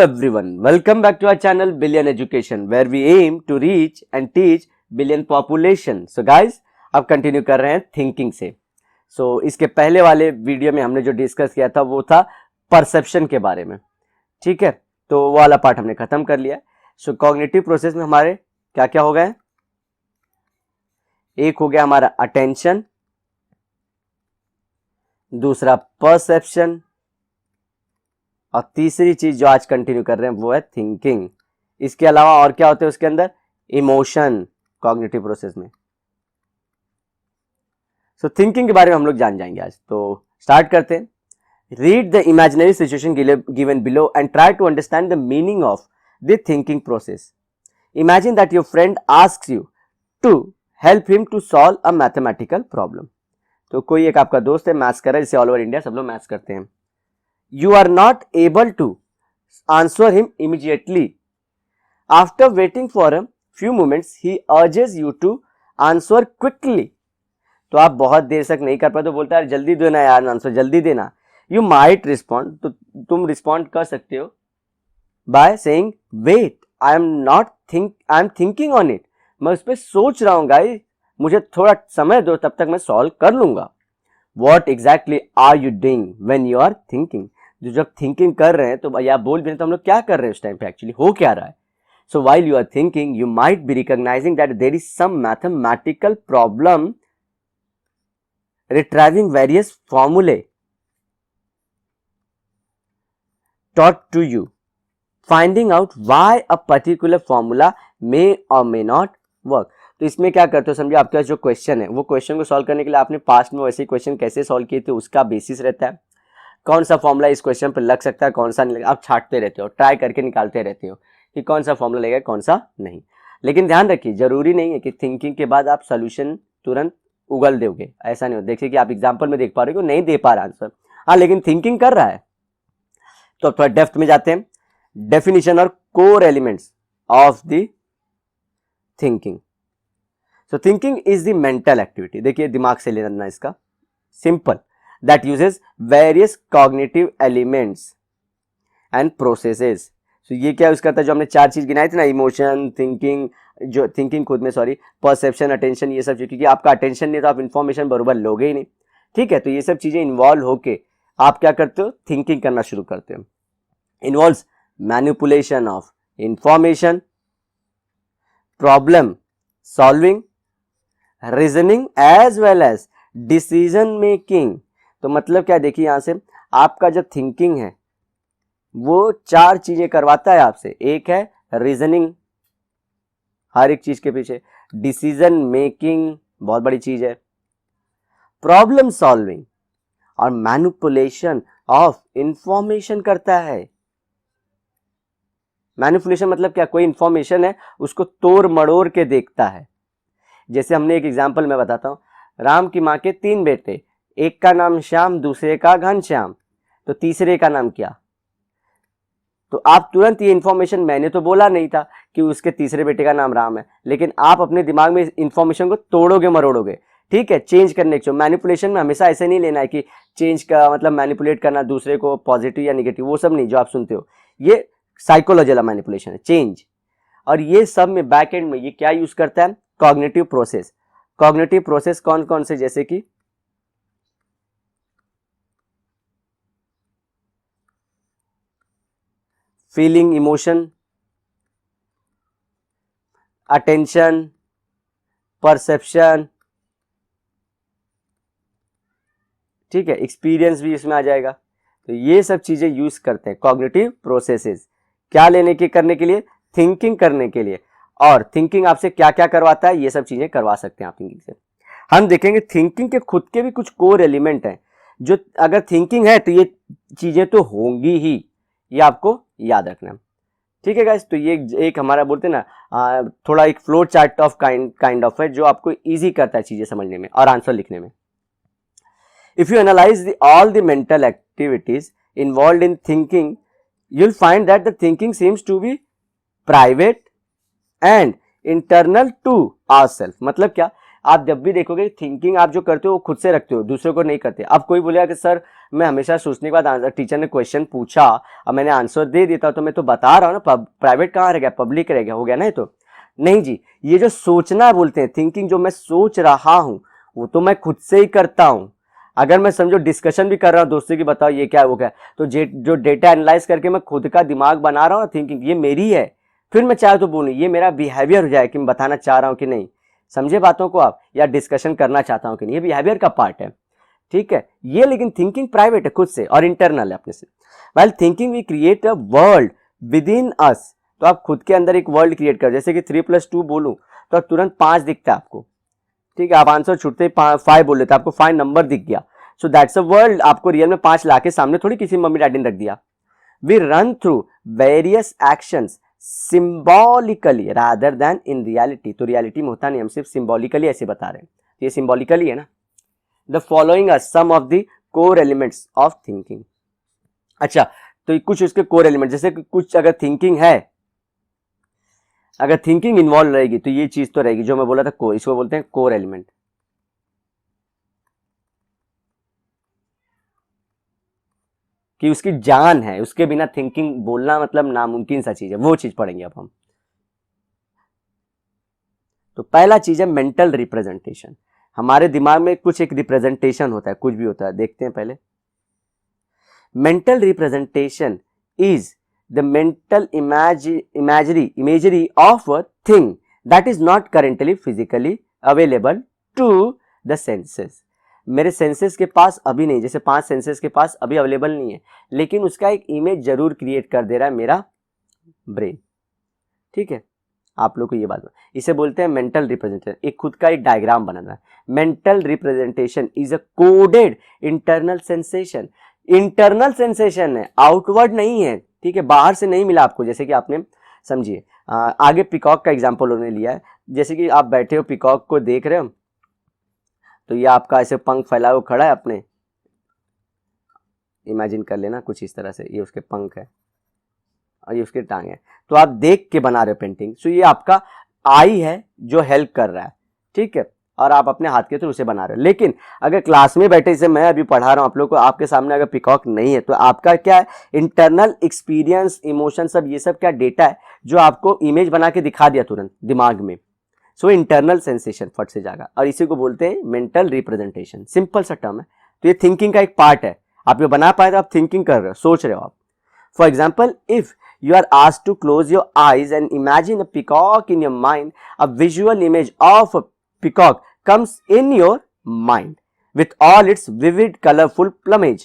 everyone, welcome back to our channel Billion Education where we aim to reach and teach billion population. So guys, अब continue कर रहे हैं thinking से. इसके पहले वाले वीडियो में हमने जो डिस्कस किया था वो था परसेप्शन के बारे में. ठीक है, तो वो वाला पार्ट हमने खत्म कर लिया. कॉग्निटिव प्रोसेस में हमारे क्या क्या हो गए? एक हो गया हमारा अटेंशन, दूसरा परसेप्शन, और तीसरी चीज जो आज कंटिन्यू कर रहे हैं वो है थिंकिंग. इसके अलावा और क्या होते हैं उसके अंदर? इमोशन कॉग्निटिव प्रोसेस में. थिंकिंग के बारे में हम लोग जान जाएंगे आज. तो स्टार्ट करते हैं. Read the imaginary situation given below and try to understand the meaning of the thinking process. Imagine that your friend asks you to help him to solve a mathematical problem. तो कोई एक आपका दोस्त है, maths कर रहा है, जैसे ऑल ओवर इंडिया सब लोग मैथ्स करते हैं. You are not able to answer him immediately. After waiting for a few moments, he urges you to answer quickly. तो आप बहुत देर तक नहीं कर पाए तो बोलता है जल्दी देना यार, आंसर जल्दी देना. You might respond, तो तुम रिस्पॉन्ड कर सकते हो by saying wait, I am thinking on it. मैं उस पर सोच रहा हूँ गाइस, मुझे थोड़ा समय दो, तब तक मैं सॉल्व कर लूंगा. What exactly are you doing when you are thinking? जो जब थिंकिंग कर रहे हैं तो या बोल भी तो हम लोग क्या कर रहे हैं उस टाइम पे, एक्चुअली हो क्या रहा है? So while you are thinking you might be recognising that there is some mathematical problem retrieving various फॉर्मूले taught to you, finding out why a particular formula may or may not work. तो इसमें क्या करते हो समझिए, आपके पास जो question है वो क्वेश्चन को सॉल्व करने के लिए आपने पास्ट में वैसे क्वेश्चन कैसे सॉल्व किए थे उसका बेसिस रहता है. कौन सा फॉर्मूला इस क्वेश्चन पर लग सकता है, कौन सा नहीं लगा, आप छांटते रहते हो, ट्राई करके निकालते रहते हो कि कौन सा फॉर्मूला लगेगा कौन सा नहीं. लेकिन ध्यान रखिए, जरूरी नहीं है कि थिंकिंग के बाद आप सोल्यूशन तुरंत उगल दोगे, ऐसा नहीं हो. देखिए कि आप एग्जाम्पल में देख पा रहे हो नहीं दे पा रहा आंसर, हाँ लेकिन थिंकिंग कर रहा है. तो थोड़ा डेप्थ में जाते हैं. डेफिनेशन और core elements of the thinking. Thinking is the mental activity. देखिए दिमाग से लेना इसका, simple, that uses various cognitive elements and processes. ये क्या यूज करता है? जो हमने चार चीज गिनाई थी ना, इमोशन, थिंकिंग, जो थिंकिंग खुद में परसेप्शन, अटेंशन, ये सब चीज. क्योंकि आपका अटेंशन नहीं तो आप इन्फॉर्मेशन बरोबर लोगे ही नहीं. ठीक है, तो ये सब चीजें इन्वॉल्व होके आप क्या करते हो? थिंकिंग करना शुरू करते हो. Involves manipulation of information, problem solving, reasoning as well as decision making. तो मतलब क्या, देखिए यहां से आपका जो थिंकिंग है वो चार चीजें करवाता है आपसे. एक है रीजनिंग, हर एक चीज के पीछे. डिसीजन मेकिंग बहुत बड़ी चीज है. प्रॉब्लम सॉल्विंग और मैनिपुलेशन ऑफ इंफॉर्मेशन करता है. मैनिपुलेशन मतलब क्या? कोई इंफॉर्मेशन है उसको तोड़ मड़ोड़ के देखता है. जैसे हमने एक एग्जाम्पल में बताता हूं. राम की मां के 3 बेटे, एक का नाम श्याम, दूसरे का घनश्याम, तो तीसरे का नाम क्या? तो आप तुरंत ये इंफॉर्मेशन, मैंने तो बोला नहीं था कि उसके तीसरे बेटे का नाम राम है, लेकिन आप अपने दिमाग में इंफॉर्मेशन को तोड़ोगे मरोड़ोगे. ठीक है, चेंज करने के. मैनिपुलेशन में हमेशा ऐसे नहीं लेना है कि चेंज का मतलब मैनिपुलेट करना दूसरे को, पॉजिटिव या निगेटिव, वो सब नहीं जो आप सुनते हो. ये साइकोलॉजिकल मैनिपुलेशन है, चेंज. और ये सब में बैक एंड में ये क्या यूज करता है? Cognitive process. कॉग्निटिव प्रोसेस कौन कौन से? जैसे कि फीलिंग, इमोशन, अटेंशन, परसेप्शन, ठीक है, एक्सपीरियंस भी इसमें आ जाएगा. तो ये सब चीजें यूज करते हैं कॉग्निटिव प्रोसेसेस. क्या लेने के करने के लिए? थिंकिंग करने के लिए. और थिंकिंग आपसे क्या क्या करवाता है? ये सब चीजें करवा सकते हैं आप थिंकिंग से. हम देखेंगे थिंकिंग के खुद के भी कुछ कोर एलिमेंट हैं जो अगर थिंकिंग है तो ये चीजें तो होंगी ही, ये आपको याद रखना. ठीक है गाइस, तो ये एक हमारा बोलते हैं ना थोड़ा एक flow chart of kind of है जो आपको इजी करता है चीजें समझने में और आंसर लिखने में. If you analyse all the mental activities involve in thinking, you'll find that the thinking seems to be private and internal to ourselves. मतलब क्या? आप जब भी देखोगे थिंकिंग आप जो करते हो वो खुद से रखते हो, दूसरों को नहीं करते. अब कोई बोलेगा कि सर मैं हमेशा सोचने के बाद टीचर ने क्वेश्चन पूछा और मैंने आंसर दे देता तो मैं तो बता रहा हूँ ना, प्राइवेट कहाँ रह गया, पब्लिक रह गया, हो गया ना। तो नहीं जी, ये जो सोचना बोलते हैं, थिंकिंग, जो मैं सोच रहा हूँ वो तो मैं खुद से ही करता हूँ। अगर मैं समझो डिस्कशन भी कर रहा हूँ दोस्तों की, बताओ ये क्या है वो क्या है, तो जो डेटा एनालाइज करके मैं खुद का दिमाग बना रहा हूँ ना, थिंकिंग ये मेरी है। फिर मैं चाहे तो बोलूँ, ये मेरा बिहेवियर हो जाए कि मैं बताना चाह रहा हूँ कि नहीं, समझे बातों को आप, या डिस्कशन करना चाहता हूँ कि नहीं, ये बिहेवियर का पार्ट है, ठीक है ये। लेकिन थिंकिंग प्राइवेट है, खुद से और इंटरनल है अपने से। While thinking we create a world within us, तो आप खुद के अंदर एक वर्ल्ड क्रिएट कर, जैसे कि 3+2 बोलूं तो तुरंत 5 दिखता है आपको, ठीक है, आप आंसर छूटते ही 5 बोल लेते, आपको 5 नंबर दिख गया, सो दैट्स अ वर्ल्ड। आपको रियल में 5 लाके सामने थोड़ी किसी मम्मी डैडी ने रख दिया। We run through various actions symbolically rather than in reality, तो रियलिटी में होता नहीं, हम सिर्फ सिंबॉलिकली ऐसे बता रहे हैं, ये सिंबॉलिकली है ना। The following are some of the core elements of thinking. अच्छा, तो कुछ उसके कोर एलिमेंट, जैसे कुछ अगर थिंकिंग है, अगर थिंकिंग इन्वॉल्व रहेगी तो ये चीज तो रहेगी जो मैं बोला था कोर, इसको बोलते हैं कोर एलिमेंट, कि उसकी जान है, उसके बिना थिंकिंग बोलना मतलब नामुमकिन सा चीज है, वो चीज पढ़ेंगे अब हम। तो पहला चीज है मेंटल रिप्रेजेंटेशन। हमारे दिमाग में कुछ एक रिप्रेजेंटेशन होता है, कुछ भी होता है, देखते हैं पहले। Mental representation is the mental imagery of a thing that is not currently physically available to the senses। मेरे सेंसेस के पास अभी नहीं, जैसे 5 सेंसेस के पास अभी अवेलेबल नहीं है, लेकिन उसका एक इमेज जरूर क्रिएट कर दे रहा है मेरा ब्रेन, ठीक है। आप लोग को ये बात, इसे बोलते हैं मेंटल रिप्रेजेंटेशन, एक खुद का एक डायग्राम बनाना है। Mental representation is a coded internal sensation, internal sensation है, आउटवर्ड नहीं है, ठीक है, बाहर से नहीं मिला आपको। जैसे कि आपने समझिए, आगे पिकॉक का एग्जांपल उन्होंने लिया है, जैसे कि आप बैठे हो, पिकॉक को देख रहे हो, तो ये आपका ऐसे पंख फैला हुआ खड़ा है, अपने इमेजिन कर लेना कुछ इस तरह से, ये उसके पंख है और ये उसके टांग है, तो आप देख के बना रहे हो पेंटिंग, सो ये आपका आई है जो हेल्प कर रहा है, ठीक है, और आप अपने हाथ के थ्रू उसे बना रहे हो। लेकिन अगर क्लास में बैठे, जैसे मैं अभी पढ़ा रहा हूं आप लोग को, आपके सामने अगर पिकॉक नहीं है, तो आपका क्या है, इंटरनल एक्सपीरियंस, इमोशन, सब ये सब क्या डेटा है जो आपको इमेज बना के दिखा दिया तुरंत दिमाग में, सो इंटरनल सेंसेशन फट से जाएगा, और इसी को बोलते हैं मेंटल रिप्रेजेंटेशन। सिंपल सा टर्म है, तो ये थिंकिंग का एक पार्ट है। आप ये बना पाए तो आप थिंकिंग कर रहे हो, सोच रहे हो आप। For example, if you are asked to close your eyes and imagine a peacock in your mind, a visual image of a peacock comes in your mind with all its vivid colorful plumage।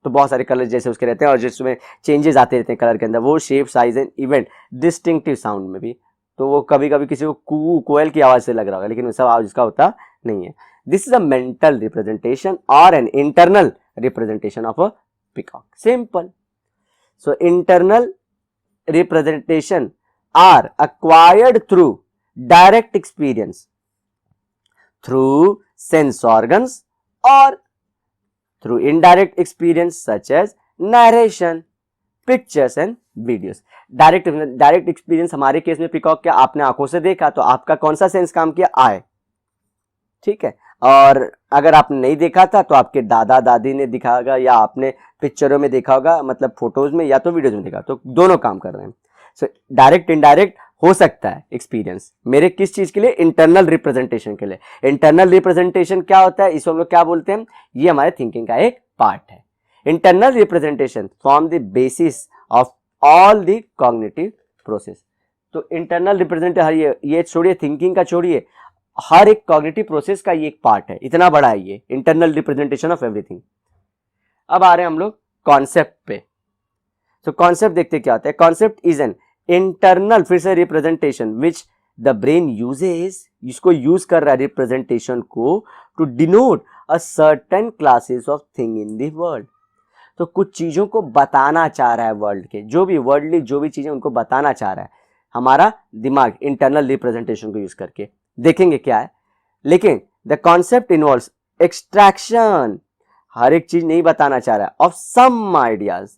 तो बहुत सारे colour जैसे उसके रहते हैं और जिसमें changes आते रहते हैं कलर के अंदर, वो shape, size and event, distinctive sound में भी, तो वो कभी कभी किसी को कोयल की आवाज से लग रहा होगा, लेकिन सब आवाज इसका होता नहीं है। This is a mental representation और an internal representation of a peacock. Simple. So internal representation are acquired through direct experience, through sense organs, or through indirect experience such as narration, pictures and videos। Direct experience हमारे case में peacock क्या, आपने आंखों से देखा तो आपका कौन सा सेंस काम किया, आए, ठीक है, और अगर आपने नहीं देखा था तो आपके दादा दादी ने दिखा होगा, या आपने पिक्चरों में देखा होगा, मतलब फोटोज में या तो वीडियोज में देखा, तो दोनों काम कर रहे हैं। सो डायरेक्ट इनडायरेक्ट हो सकता है एक्सपीरियंस मेरे किस चीज के लिए, इंटरनल रिप्रेजेंटेशन के लिए। इंटरनल रिप्रेजेंटेशन क्या होता है, इसको हम लोग क्या बोलते हैं, ये हमारे थिंकिंग का एक पार्ट है। Internal representation form the basis of all the cognitive process. तो इंटरनल रिप्रेजेंटेशन, ये छोड़िए, थिंकिंग का छोड़िए, हर एक कॉग्निटिव प्रोसेस का ये एक पार्ट है, इतना बड़ा है ये इंटरनल रिप्रेजेंटेशन ऑफ एवरीथिंग। अब आ रहे हैं हम लोग कॉन्सेप्ट पे। तो कॉन्सेप्ट देखते क्या होता है। कॉन्सेप्ट इज एन इंटरनल, फिर से representation which the brain uses, इसको यूज कर रहा है रिप्रेजेंटेशन को, to denote a certain classes of thing in the world. तो कुछ चीजों को बताना चाह रहा है वर्ल्ड के, जो भी वर्ल्डली जो भी चीजें उनको बताना चाह रहा है हमारा दिमाग इंटरनल रिप्रेजेंटेशन को यूज करके। देखेंगे क्या है, लेकिन द कॉन्सेप्ट इन्वॉल्व्स एक्सट्रैक्शन, हर एक चीज नहीं बताना चाह रहा है, ऑफ सम आइडियाज,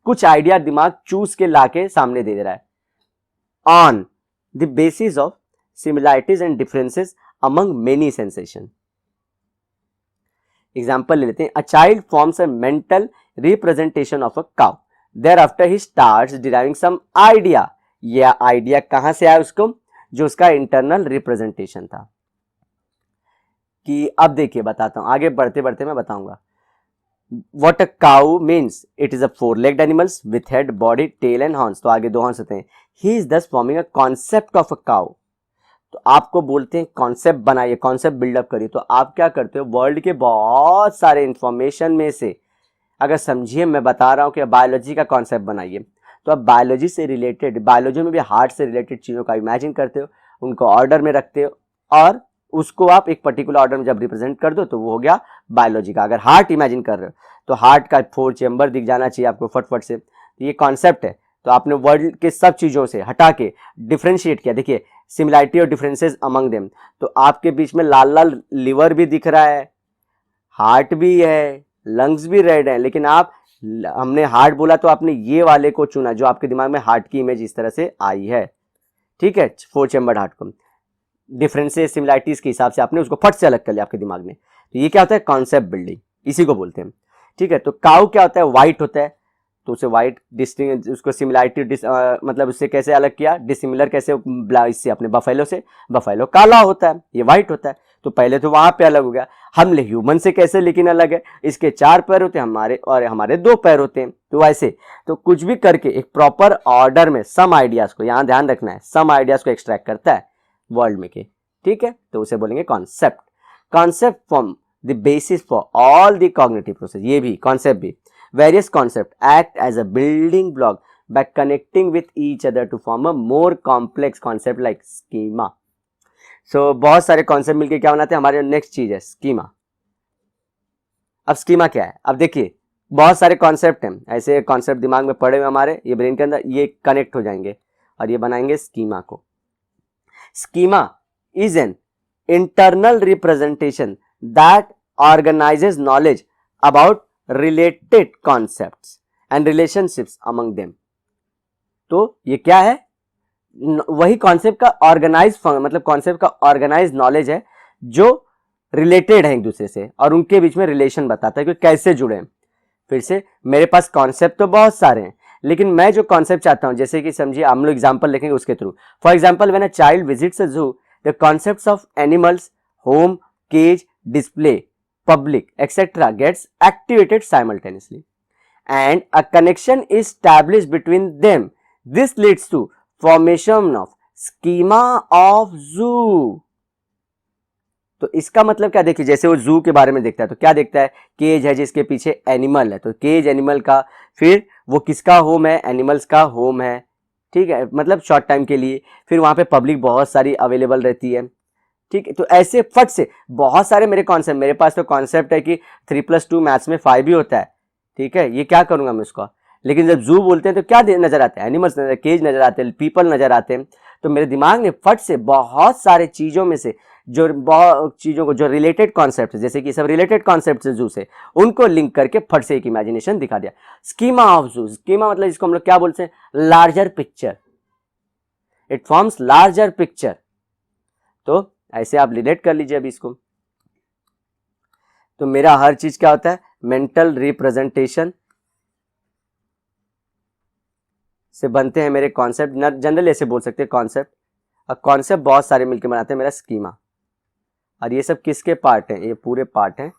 कुछ आइडिया दिमाग चूज के लाके सामने दे रहा है, on the basis of similarities and differences among many sensation. Example ले लेते हैं, a child forms a mental representation of a cow, thereafter he starts deriving some idea. यह आइडिया कहां से आया उसको, जो उसका इंटरनल रिप्रेजेंटेशन था। कि अब देखिए बताता हूं, आगे बढ़ते बढ़ते मैं बताऊंगा। What a cow means, it is a four-legged animals with head, body, tail and horns। तो आगे दो हॉर्न्स होते हैं। He is thus forming a concept of a cow। तो आपको बोलते हैं कॉन्सेप्ट बनाइए, कॉन्सेप्ट बिल्डअप करिए। तो आप क्या करते हो, वर्ल्ड के बहुत सारे इंफॉर्मेशन में से अगर समझिए, मैं बता रहा हूं कि बायोलॉजी का कॉन्सेप्ट बनाइए, तो आप बायोलॉजी से रिलेटेड, बायोलॉजी में भी हार्ट से रिलेटेड चीजों का इमेजिन करते हो, उनको ऑर्डर में रखते हो, और उसको आप एक पर्टिकुलर ऑर्डर में जब रिप्रेजेंट कर दो तो वो हो गया बायोलॉजी का। अगर हार्ट इमेजिन कर रहे हो तो हार्ट का 4 चेंबर दिख जाना चाहिए आपको फटफट से। तो ये कॉन्सेप्ट है। तो आपने वर्ल्ड के सब चीजों से हटा के डिफरेंशिएट किया। देखिए सिमिलैरिटी और डिफरेंसेस अमंग देम, तो आपके बीच में लाल लाल लिवर भी दिख रहा है, हार्ट भी है, लंग्स भी रेड है, लेकिन आप, हमने हार्ट बोला तो आपने ये वाले को चुना जो आपके दिमाग में हार्ट की इमेज इस तरह से आई है। ठीक है, 4 चेंबर हार्ट को डिफरेंसेस सिमिलैरिटीज के हिसाब से आपने उसको फट से अलग कर लिया आपके दिमाग में। तो ये क्या होता है, कॉन्सेप्ट बिल्डिंग, इसी को बोलते हैं। ठीक है, तो काउ क्या होता है, व्हाइट होता है, तो उसे व्हाइट डिस्टिंग, उसको सिमिलैरिटी मतलब उससे कैसे अलग किया, डिसिमिलर कैसे, इससे अपने बफेलो से, बफेलो काला होता है, ये व्हाइट होता है, तो पहले तो वहां पे अलग हो गया। हम ह्यूमन से कैसे लेकिन अलग है, इसके 4 पैर होते हैं हमारे, और हमारे 2 पैर होते हैं। तो ऐसे तो कुछ भी करके एक प्रॉपर ऑर्डर में सम आइडियाज को, यहां ध्यान रखना है, सम आइडियाज को एक्सट्रैक्ट करता है वर्ल्ड में के। ठीक है, तो उसे बोलेंगे concept. Concept form the basis for all the cognitive process. ये भी कॉन्सेप्ट भी, various concept act as a building block by connecting with each other to form a more complex concept like schema। so बहुत सारे concept मिलके क्या बनाते हैं, हमारे नेक्स्ट चीज है स्कीमा। अब स्कीमा क्या है, अब देखिए बहुत सारे कॉन्सेप्ट हैं, ऐसे कॉन्सेप्ट दिमाग में पड़े हुए हमारे, ये ब्रेन के अंदर, ये कनेक्ट हो जाएंगे और ये बनाएंगे स्कीमा को। Schema is an internal representation that organizes knowledge about related concepts and relationships among them। तो ये क्या है, वही कॉन्सेप्ट का ऑर्गेनाइज, मतलब कॉन्सेप्ट का ऑर्गेनाइज नॉलेज है जो रिलेटेड है एक दूसरे से और उनके बीच में रिलेशन बताता है कि कैसे जुड़े हैं। फिर से मेरे पास कॉन्सेप्ट तो बहुत सारे हैं, लेकिन मैं जो कॉन्सेप्ट चाहता हूं, जैसे कि समझिए हम लोग एग्जांपल लिखेंगे उसके थ्रू। For example when a child visits a zoo, the concepts of animals, home, cage, display, public etcetera gets activated simultaneously and a connection is established between them. This leads to formation of schema of zoo. तो इसका मतलब क्या, देखिए जैसे वो जू के बारे में देखता है तो क्या देखता है, केज है जिसके पीछे एनिमल है, तो केज एनिमल का, फिर वो किसका होम है, एनिमल्स का होम है। ठीक है, मतलब शॉर्ट टाइम के लिए, फिर वहां पे पब्लिक बहुत सारी अवेलेबल रहती है। ठीक है, तो ऐसे फट से बहुत सारे मेरे कॉन्सेप्ट, मेरे पास तो कॉन्सेप्ट है कि 3+2 मैथ्स में 5 भी होता है। ठीक है, ये क्या करूंगा मैं उसको, लेकिन जब जू बोलते हैं तो क्या नजर आता है, एनिमल्स नजर, केज नजर आते हैं, पीपल नजर आते हैं। तो मेरे दिमाग ने फट से बहुत सारे चीजों में से, जो बहुत चीजों को, जो रिलेटेड कॉन्सेप्ट है, जैसे कि सब रिलेटेड कॉन्सेप्ट है जू से, उनको लिंक करके फट से एक इमेजिनेशन दिखा दिया। स्कीमा ऑफ जू, स्कीमा मतलब इसको हम लोग क्या बोलते हैं, larger picture, it forms larger picture. तो ऐसे आप रिलेट कर लीजिए अभी इसको। तो मेरा हर चीज क्या होता है, मेंटल रिप्रेजेंटेशन से बनते हैं मेरे कॉन्सेप्ट। जनरली ऐसे बोल सकते हैं कॉन्सेप्ट, और कॉन्सेप्ट बहुत सारे मिलकर बनाते हैं मेरा स्कीमा। और ये सब किसके पार्ट हैं, ये पूरे पार्ट हैं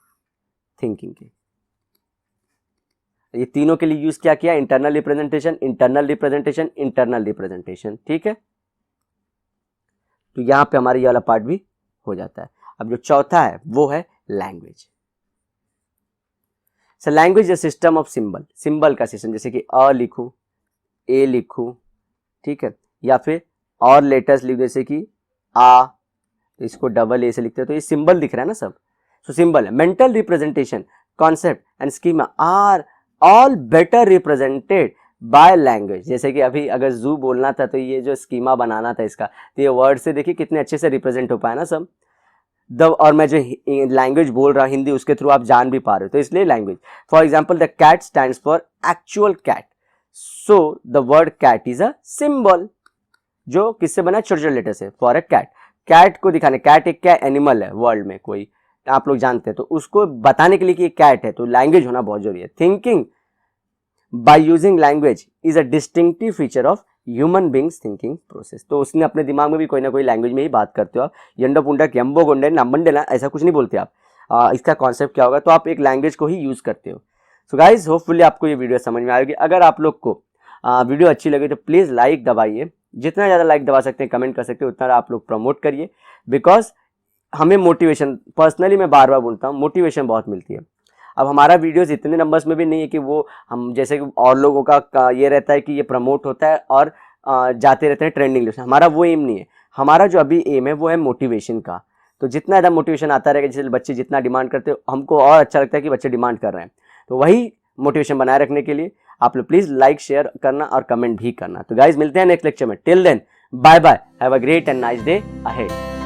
थिंकिंग के। ये तीनों के लिए यूज क्या किया, internal representation, internal representation, internal representation. ठीक है, तो यहां पे हमारा ये वाला पार्ट भी हो जाता है। अब जो चौथा है वो है language. So language is system of symbol, symbol का सिस्टम, जैसे कि अ लिखूं, ए लिखूं, ठीक है, या फिर और लेटर्स लिख, जैसे कि आ, तो इसको डबल ए से लिखते हैं, तो ये सिंबल दिख रहा है ना सब। सो सिंबल है। Mental representation, concept and schema are all better represented by language. जैसे कि अभी अगर जू बोलना था तो ये जो स्कीमा बनाना था इसका, तो ये वर्ड से देखिए कितने अच्छे से रिप्रेजेंट हो पाया ना सब। और मैं जो लैंग्वेज बोल रहा हूँ हिंदी, उसके थ्रू आप जान भी पा रहे हो, तो इसलिए language. For example the cat stands for actual cat, so the word cat is a symbol, जो किससे बना, छोटे छोटे लेटर से, फॉर अ कैट। कैट को दिखाने, कैट एक क्या एनिमल है वर्ल्ड में कोई, आप लोग जानते हैं, तो उसको बताने के लिए कि ये कैट है, तो लैंग्वेज होना बहुत जरूरी है। Thinking by using language is a distinctive feature of human beings thinking process. तो उसने अपने दिमाग में भी कोई ना कोई लैंग्वेज में ही बात करते हो आप। यंडो पुंडक यम्बो गोंडे नंबंडे ना, ऐसा कुछ नहीं बोलते आप। इसका कॉन्सेप्ट क्या होगा, तो आप एक लैंग्वेज को ही यूज करते हो। सो गाइज होपफुली आपको ये वीडियो समझ में आएगी। अगर आप लोग को वीडियो अच्छी लगी तो प्लीज लाइक दबाइए, जितना ज़्यादा लाइक दबा सकते हैं, कमेंट कर सकते हैं, उतना आप लोग प्रमोट करिए, बिकॉज हमें मोटिवेशन, पर्सनली मैं बार बार बोलता हूँ, मोटिवेशन बहुत मिलती है। अब हमारा वीडियोस इतने नंबर्स में भी नहीं है कि वो हम जैसे कि और लोगों का ये रहता है कि ये प्रमोट होता है और जाते रहते हैं ट्रेंडिंग लिस्ट। हमारा वो एम नहीं है। हमारा जो अभी एम है वो है मोटिवेशन का। तो जितना ज़्यादा मोटिवेशन आता रहेगा, जैसे बच्चे जितना डिमांड करते हो, हमको और अच्छा लगता है कि बच्चे डिमांड कर रहे हैं, तो वही मोटिवेशन बनाए रखने के लिए आप लोग प्लीज़ लाइक शेयर करना और कमेंट भी करना। तो गाइज मिलते हैं नेक्स्ट लेक्चर में। Till then bye bye, have a great and nice day ahead.